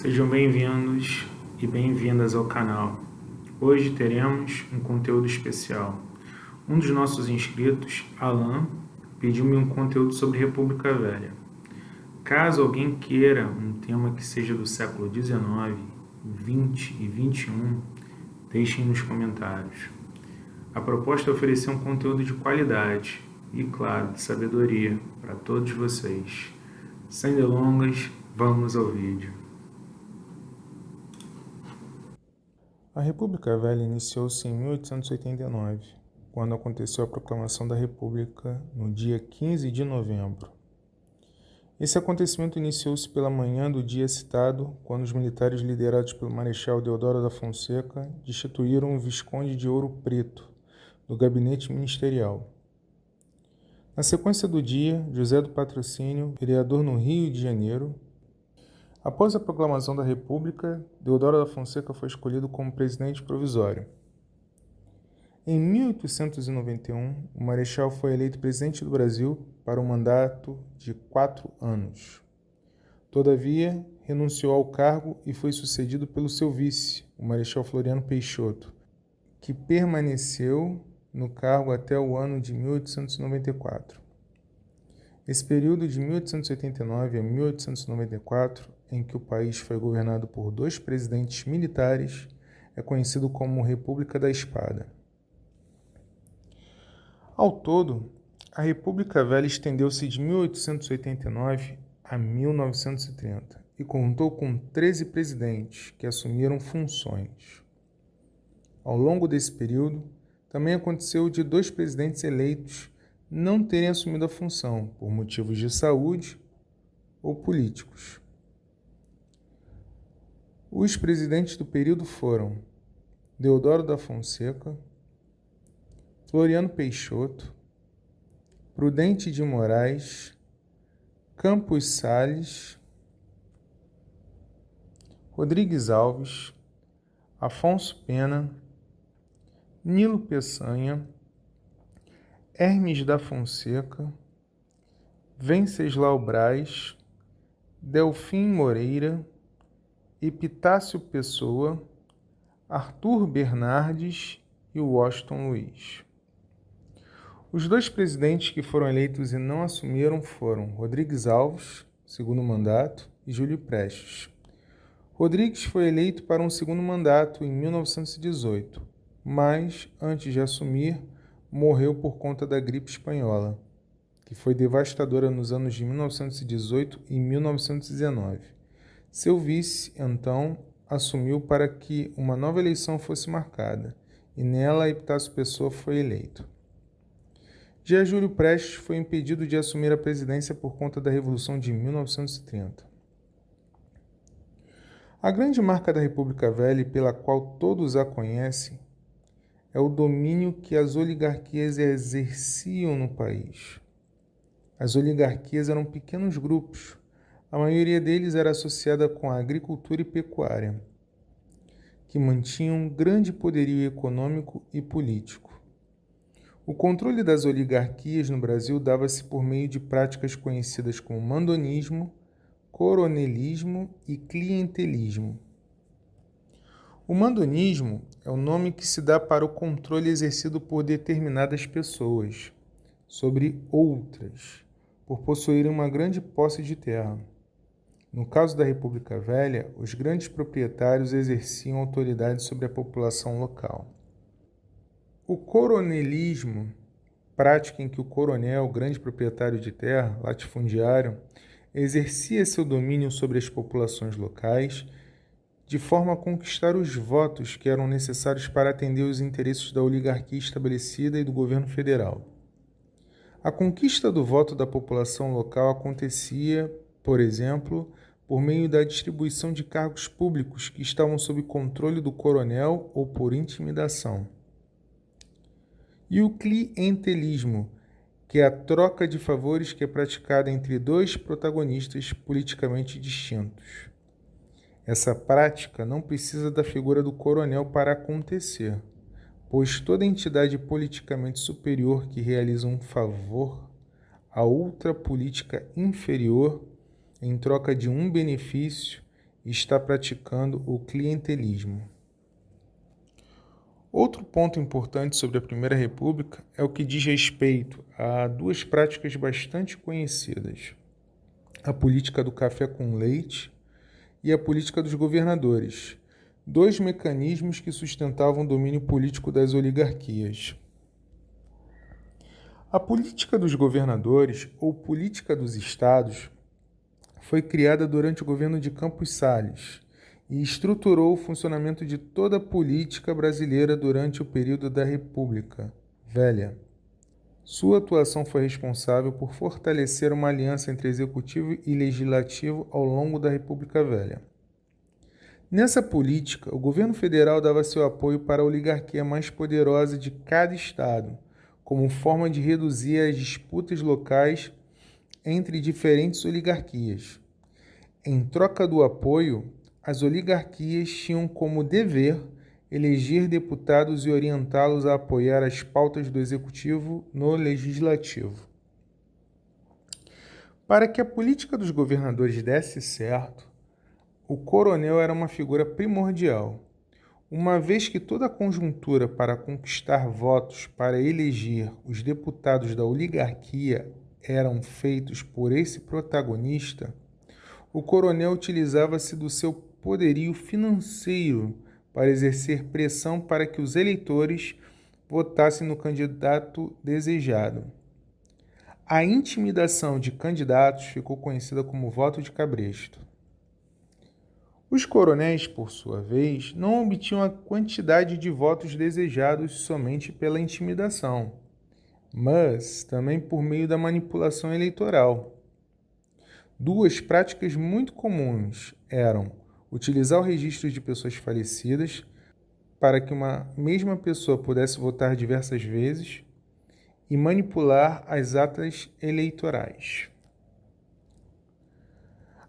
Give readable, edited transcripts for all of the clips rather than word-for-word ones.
Sejam bem-vindos e bem-vindas ao canal. Hoje teremos um conteúdo especial. Um dos nossos inscritos, Alan, pediu-me um conteúdo sobre República Velha. Caso alguém queira um tema que seja do século XIX, XX e XXI, deixem nos comentários. A proposta é oferecer um conteúdo de qualidade e, claro, de sabedoria para todos vocês. Sem delongas, vamos ao vídeo. A República Velha iniciou-se em 1889, quando aconteceu a proclamação da República no dia 15 de novembro. Esse acontecimento iniciou-se pela manhã do dia citado, quando os militares liderados pelo Marechal Deodoro da Fonseca destituíram o Visconde de Ouro Preto do gabinete ministerial. Na sequência do dia, José do Patrocínio, vereador no Rio de Janeiro. Após a proclamação da República, Deodoro da Fonseca foi escolhido como presidente provisório. Em 1891, o Marechal foi eleito presidente do Brasil para um mandato de 4 anos. Todavia, renunciou ao cargo e foi sucedido pelo seu vice, o Marechal Floriano Peixoto, que permaneceu no cargo até o ano de 1894. Esse período de 1889 a 1894, em que o país foi governado por 2 presidentes militares, é conhecido como República da Espada. Ao todo, a República Velha estendeu-se de 1889 a 1930 e contou com 13 presidentes que assumiram funções. Ao longo desse período, também aconteceu de 2 presidentes eleitos não terem assumido a função por motivos de saúde ou políticos. Os presidentes do período foram Deodoro da Fonseca, Floriano Peixoto, Prudente de Moraes, Campos Salles, Rodrigues Alves, Afonso Pena, Nilo Peçanha, Hermes da Fonseca, Venceslau Braz, Delfim Moreira, Epitácio Pessoa, Arthur Bernardes e Washington Luiz. Os 2 presidentes que foram eleitos e não assumiram foram Rodrigues Alves, segundo mandato, e Júlio Prestes. Rodrigues foi eleito para um segundo mandato em 1918, mas, antes de assumir, morreu por conta da gripe espanhola, que foi devastadora nos anos de 1918 e 1919. Seu vice, então, assumiu para que uma nova eleição fosse marcada, e nela Epitácio Pessoa foi eleito. Já Júlio Prestes foi impedido de assumir a presidência por conta da Revolução de 1930. A grande marca da República Velha, pela qual todos a conhecem, é o domínio que as oligarquias exerciam no país. As oligarquias eram pequenos grupos. A maioria deles era associada com a agricultura e pecuária, que mantinham grande poderio econômico e político. O controle das oligarquias no Brasil dava-se por meio de práticas conhecidas como mandonismo, coronelismo e clientelismo. O mandonismo é o nome que se dá para o controle exercido por determinadas pessoas sobre outras, por possuírem uma grande posse de terra. No caso da República Velha, os grandes proprietários exerciam autoridade sobre a população local. O coronelismo, prática em que o coronel, grande proprietário de terra, latifundiário, exercia seu domínio sobre as populações locais, de forma a conquistar os votos que eram necessários para atender os interesses da oligarquia estabelecida e do governo federal. A conquista do voto da população local acontecia, por exemplo, por meio da distribuição de cargos públicos que estavam sob controle do coronel ou por intimidação. E o clientelismo, que é a troca de favores que é praticada entre 2 protagonistas politicamente distintos. Essa prática não precisa da figura do coronel para acontecer, pois toda entidade politicamente superior que realiza um favor a outra política inferior em troca de um benefício e está praticando o clientelismo. Outro ponto importante sobre a Primeira República é o que diz respeito a duas práticas bastante conhecidas: a política do café com leite e a política dos governadores, dois mecanismos que sustentavam o domínio político das oligarquias. A política dos governadores, ou política dos estados, foi criada durante o governo de Campos Salles e estruturou o funcionamento de toda a política brasileira durante o período da República Velha. Sua atuação foi responsável por fortalecer uma aliança entre executivo e legislativo ao longo da República Velha. Nessa política, o governo federal dava seu apoio para a oligarquia mais poderosa de cada estado, como forma de reduzir as disputas locais entre diferentes oligarquias. Em troca do apoio, as oligarquias tinham como dever eleger deputados e orientá-los a apoiar as pautas do executivo no legislativo. Para que a política dos governadores desse certo, o coronel era uma figura primordial, uma vez que toda a conjuntura para conquistar votos para eleger os deputados da oligarquia eram feitos por esse protagonista. O coronel utilizava-se do seu poderio financeiro para exercer pressão para que os eleitores votassem no candidato desejado. A intimidação de candidatos ficou conhecida como voto de cabresto. Os coronéis, por sua vez, não obtinham a quantidade de votos desejados somente pela intimidação, mas também por meio da manipulação eleitoral. Duas práticas muito comuns eram utilizar o registro de pessoas falecidas para que uma mesma pessoa pudesse votar diversas vezes e manipular as atas eleitorais.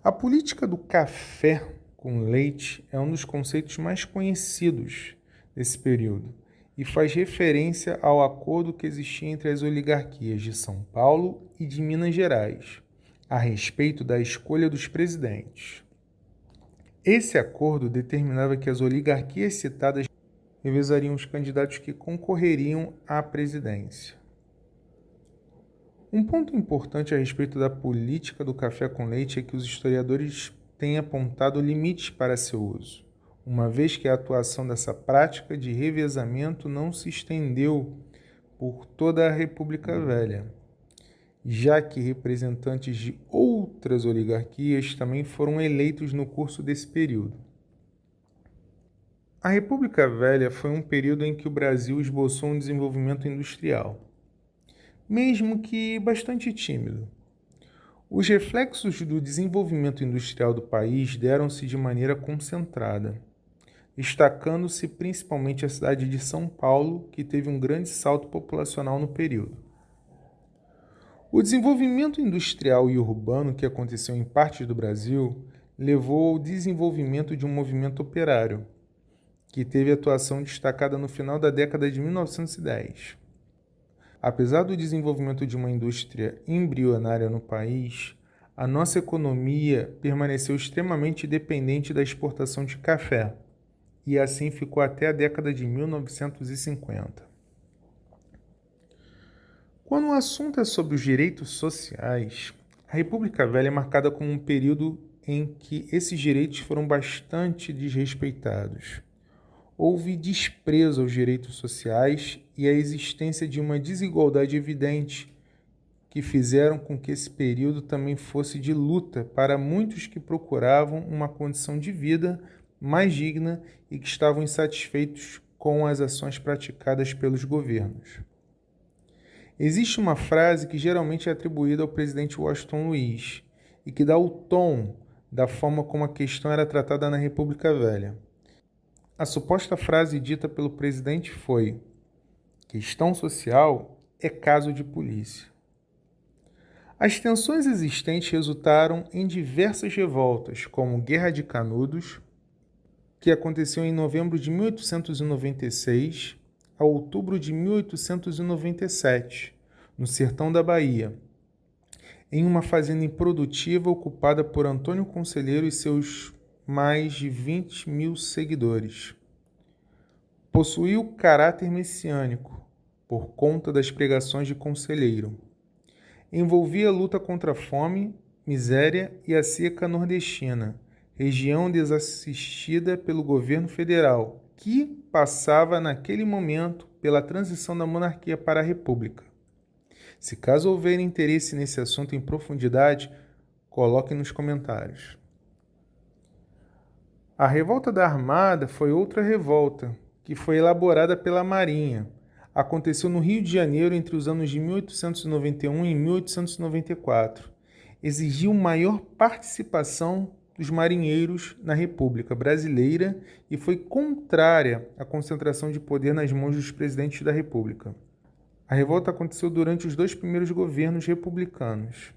A política do café com leite é um dos conceitos mais conhecidos desse período e faz referência ao acordo que existia entre as oligarquias de São Paulo e de Minas Gerais a respeito da escolha dos presidentes. Esse acordo determinava que as oligarquias citadas revezariam os candidatos que concorreriam à presidência. Um ponto importante a respeito da política do café com leite é que os historiadores têm apontado limites para seu uso, uma vez que a atuação dessa prática de revezamento não se estendeu por toda a República Velha, já que representantes de outras oligarquias também foram eleitos no curso desse período. A República Velha foi um período em que o Brasil esboçou um desenvolvimento industrial, mesmo que bastante tímido. Os reflexos do desenvolvimento industrial do país deram-se de maneira concentrada, destacando-se principalmente a cidade de São Paulo, que teve um grande salto populacional no período. O desenvolvimento industrial e urbano que aconteceu em partes do Brasil levou ao desenvolvimento de um movimento operário, que teve atuação destacada no final da década de 1910. Apesar do desenvolvimento de uma indústria embrionária no país, a nossa economia permaneceu extremamente dependente da exportação de café, e assim ficou até a década de 1950. Quando o assunto é sobre os direitos sociais, a República Velha é marcada como um período em que esses direitos foram bastante desrespeitados. Houve desprezo aos direitos sociais e a existência de uma desigualdade evidente que fizeram com que esse período também fosse de luta para muitos que procuravam uma condição de vida mais digna e que estavam insatisfeitos com as ações praticadas pelos governos. Existe uma frase que geralmente é atribuída ao presidente Washington Luiz e que dá o tom da forma como a questão era tratada na República Velha. A suposta frase dita pelo presidente foi: questão social é caso de polícia. As tensões existentes resultaram em diversas revoltas, como Guerra de Canudos, que aconteceu em novembro de 1896 a outubro de 1897, no sertão da Bahia, em uma fazenda improdutiva ocupada por Antônio Conselheiro e seus mais de 20.000 seguidores. Possuía o caráter messiânico, por conta das pregações de conselheiro. Envolvia a luta contra a fome, miséria e a seca nordestina, região desassistida pelo governo federal, que passava naquele momento pela transição da monarquia para a república. Se caso houver interesse nesse assunto em profundidade, coloque nos comentários. A Revolta da Armada foi outra revolta, que foi elaborada pela Marinha. Aconteceu no Rio de Janeiro entre os anos de 1891 e 1894. Exigiu maior participação dos marinheiros na República Brasileira e foi contrária à concentração de poder nas mãos dos presidentes da República. A revolta aconteceu durante os 2 primeiros governos republicanos,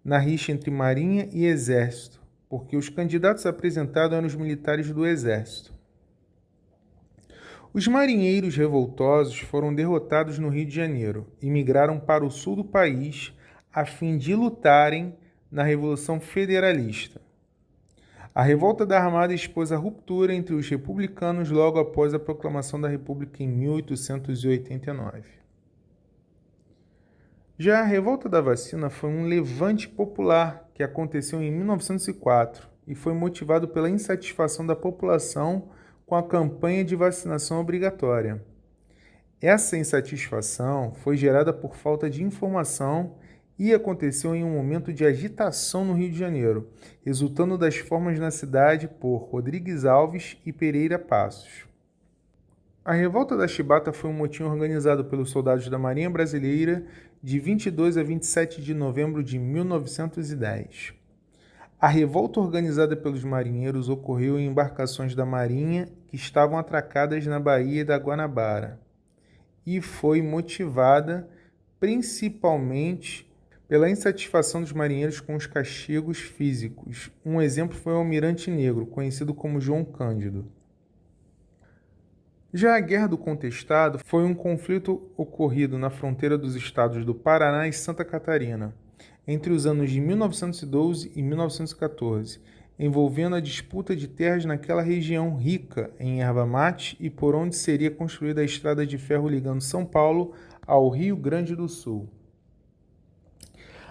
na rixa entre Marinha e Exército, porque os candidatos apresentados eram os militares do Exército. Os marinheiros revoltosos foram derrotados no Rio de Janeiro e migraram para o sul do país a fim de lutarem na Revolução Federalista. A Revolta da Armada expôs a ruptura entre os republicanos logo após a proclamação da República em 1889. Já a Revolta da Vacina foi um levante popular que aconteceu em 1904 e foi motivado pela insatisfação da população com a campanha de vacinação obrigatória. Essa insatisfação foi gerada por falta de informação e aconteceu em um momento de agitação no Rio de Janeiro, resultando das formas na cidade por Rodrigues Alves e Pereira Passos. A Revolta da Chibata foi um motim organizado pelos soldados da Marinha Brasileira de 22 a 27 de novembro de 1910. A revolta organizada pelos marinheiros ocorreu em embarcações da Marinha que estavam atracadas na Baía da Guanabara e foi motivada principalmente pela insatisfação dos marinheiros com os castigos físicos. Um exemplo foi o Almirante Negro, conhecido como João Cândido. Já a Guerra do Contestado foi um conflito ocorrido na fronteira dos estados do Paraná e Santa Catarina, entre os anos de 1912 e 1914, envolvendo a disputa de terras naquela região rica em erva mate e por onde seria construída a estrada de ferro ligando São Paulo ao Rio Grande do Sul.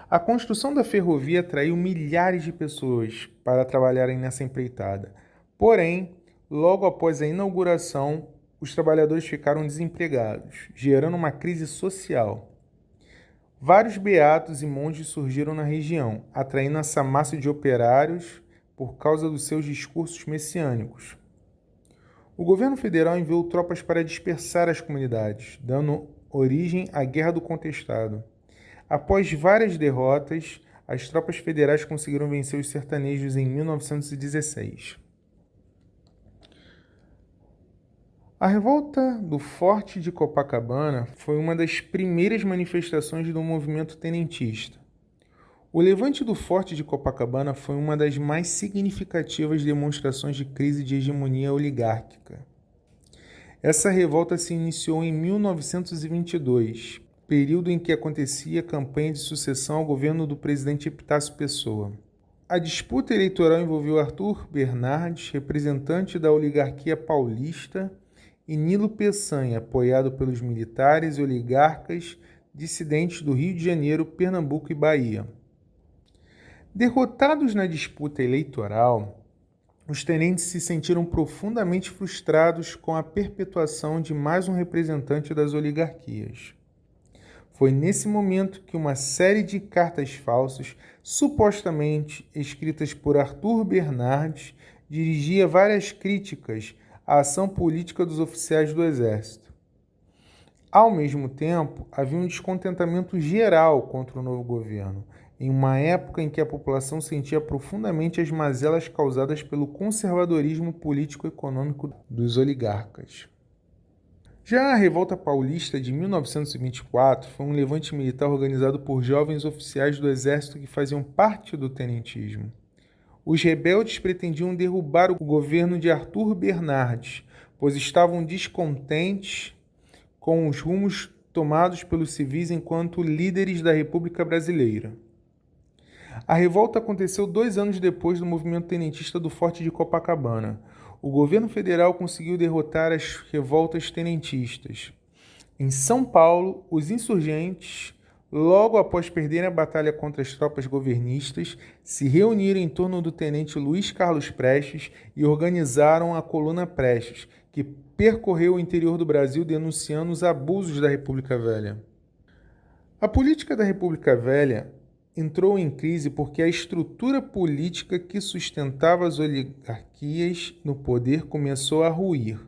A construção da ferrovia atraiu milhares de pessoas para trabalharem nessa empreitada. Porém, logo após a inauguração, os trabalhadores ficaram desempregados, gerando uma crise social. Vários beatos e monges surgiram na região, atraindo essa massa de operários por causa dos seus discursos messiânicos. O governo federal enviou tropas para dispersar as comunidades, dando origem à Guerra do Contestado. Após várias derrotas, as tropas federais conseguiram vencer os sertanejos em 1916. A revolta do Forte de Copacabana foi uma das primeiras manifestações do movimento tenentista. O levante do Forte de Copacabana foi uma das mais significativas demonstrações de crise de hegemonia oligárquica. Essa revolta se iniciou em 1922, período em que acontecia a campanha de sucessão ao governo do presidente Epitácio Pessoa. A disputa eleitoral envolveu Arthur Bernardes, representante da oligarquia paulista, e Nilo Peçanha, apoiado pelos militares e oligarcas dissidentes do Rio de Janeiro, Pernambuco e Bahia. Derrotados na disputa eleitoral, os tenentes se sentiram profundamente frustrados com a perpetuação de mais um representante das oligarquias. Foi nesse momento que uma série de cartas falsas, supostamente escritas por Arthur Bernardes, dirigia várias críticas a ação política dos oficiais do Exército. Ao mesmo tempo, havia um descontentamento geral contra o novo governo, em uma época em que a população sentia profundamente as mazelas causadas pelo conservadorismo político-econômico dos oligarcas. Já a Revolta Paulista de 1924 foi um levante militar organizado por jovens oficiais do Exército que faziam parte do tenentismo. Os rebeldes pretendiam derrubar o governo de Arthur Bernardes, pois estavam descontentes com os rumos tomados pelos civis enquanto líderes da República Brasileira. A revolta aconteceu 2 anos depois do movimento tenentista do Forte de Copacabana. O governo federal conseguiu derrotar as revoltas tenentistas. Em São Paulo, os insurgentes, logo após perderem a batalha contra as tropas governistas, se reuniram em torno do tenente Luiz Carlos Prestes e organizaram a Coluna Prestes, que percorreu o interior do Brasil denunciando os abusos da República Velha. A política da República Velha entrou em crise porque a estrutura política que sustentava as oligarquias no poder começou a ruir.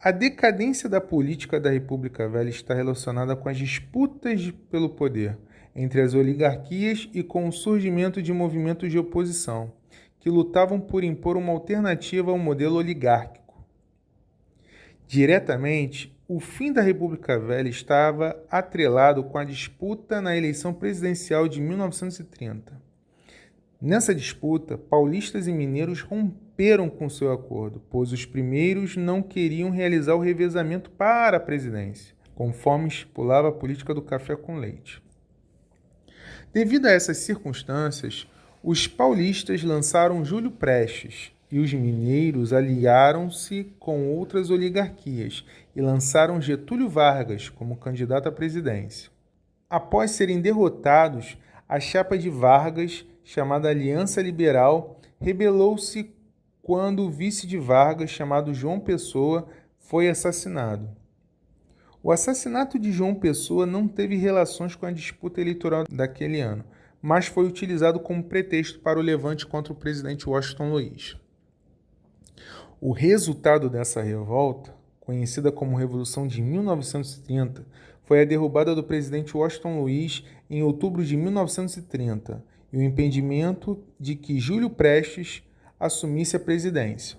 A decadência da política da República Velha está relacionada com as disputas pelo poder entre as oligarquias e com o surgimento de movimentos de oposição, que lutavam por impor uma alternativa ao modelo oligárquico. Diretamente, o fim da República Velha estava atrelado com a disputa na eleição presidencial de 1930. Nessa disputa, paulistas e mineiros romperam com seu acordo, pois os primeiros não queriam realizar o revezamento para a presidência, conforme estipulava a política do café com leite. Devido a essas circunstâncias, os paulistas lançaram Júlio Prestes e os mineiros aliaram-se com outras oligarquias e lançaram Getúlio Vargas como candidato à presidência. Após serem derrotados, a chapa de Vargas, chamada Aliança Liberal, rebelou-se quando o vice de Vargas, chamado João Pessoa, foi assassinado. O assassinato de João Pessoa não teve relações com a disputa eleitoral daquele ano, mas foi utilizado como pretexto para o levante contra o presidente Washington Luiz. O resultado dessa revolta, conhecida como Revolução de 1930, foi a derrubada do presidente Washington Luiz em outubro de 1930 e o impedimento de que Júlio Prestes assumisse a presidência.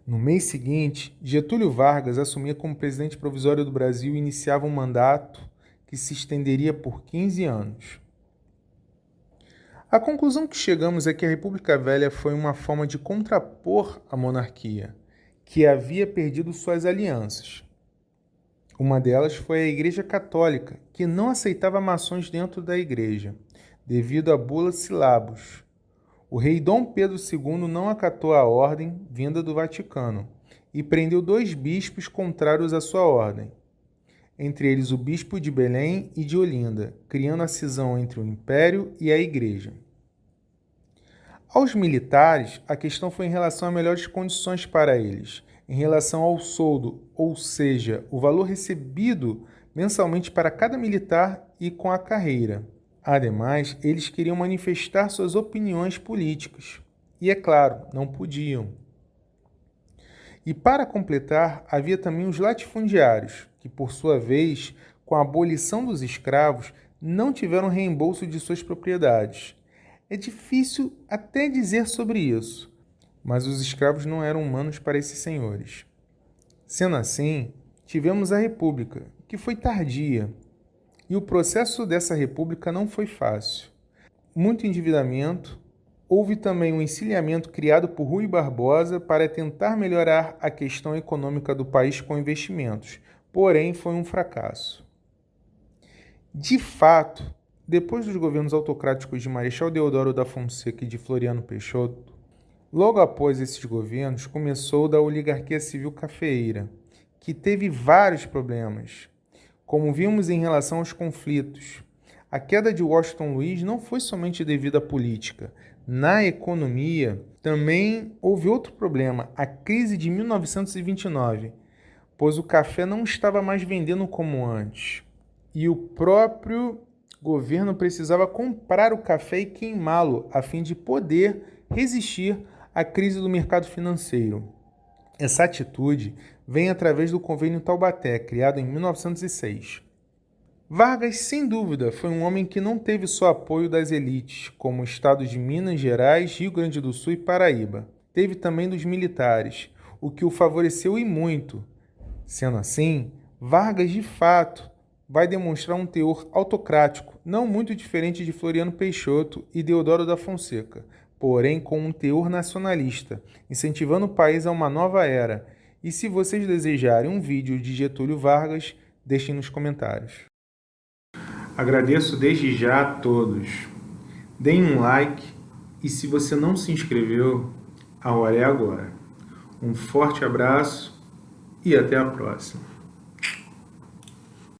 No mês seguinte, Getúlio Vargas assumia como presidente provisório do Brasil e iniciava um mandato que se estenderia por 15 anos. A conclusão que chegamos é que a República Velha foi uma forma de contrapor a monarquia, que havia perdido suas alianças. Uma delas foi a Igreja Católica, que não aceitava maçons dentro da Igreja, devido à bula Syllabus. O rei Dom Pedro II não acatou a ordem vinda do Vaticano e prendeu 2 bispos contrários à sua ordem, entre eles o bispo de Belém e de Olinda, criando a cisão entre o Império e a Igreja. Aos militares, a questão foi em relação a melhores condições para eles, em relação ao soldo, ou seja, o valor recebido mensalmente para cada militar e com a carreira. Ademais, eles queriam manifestar suas opiniões políticas. E, é claro, não podiam. E, para completar, havia também os latifundiários, que, por sua vez, com a abolição dos escravos, não tiveram reembolso de suas propriedades. É difícil até dizer sobre isso, mas os escravos não eram humanos para esses senhores. Sendo assim, tivemos a República, que foi tardia, e o processo dessa república não foi fácil. Muito endividamento, houve também um encilhamento criado por Rui Barbosa para tentar melhorar a questão econômica do país com investimentos, porém foi um fracasso. De fato, depois dos governos autocráticos de Marechal Deodoro da Fonseca e de Floriano Peixoto, logo após esses governos começou o da oligarquia civil cafeeira, que teve vários problemas. Como vimos em relação aos conflitos, a queda de Washington Luiz não foi somente devido à política. Na economia, também houve outro problema, a crise de 1929, pois o café não estava mais vendendo como antes. E o próprio governo precisava comprar o café e queimá-lo, a fim de poder resistir à crise do mercado financeiro. Essa atitude vem através do Convênio Taubaté, criado em 1906. Vargas, sem dúvida, foi um homem que não teve só apoio das elites, como os estados de Minas Gerais, Rio Grande do Sul e Paraíba. Teve também dos militares, o que o favoreceu e muito. Sendo assim, Vargas, de fato, vai demonstrar um teor autocrático, não muito diferente de Floriano Peixoto e Deodoro da Fonseca, porém com um teor nacionalista, incentivando o país a uma nova era. E se vocês desejarem um vídeo de Getúlio Vargas, deixem nos comentários. Agradeço desde já a todos. Deem um like e se você não se inscreveu, a hora é agora. Um forte abraço e até a próxima.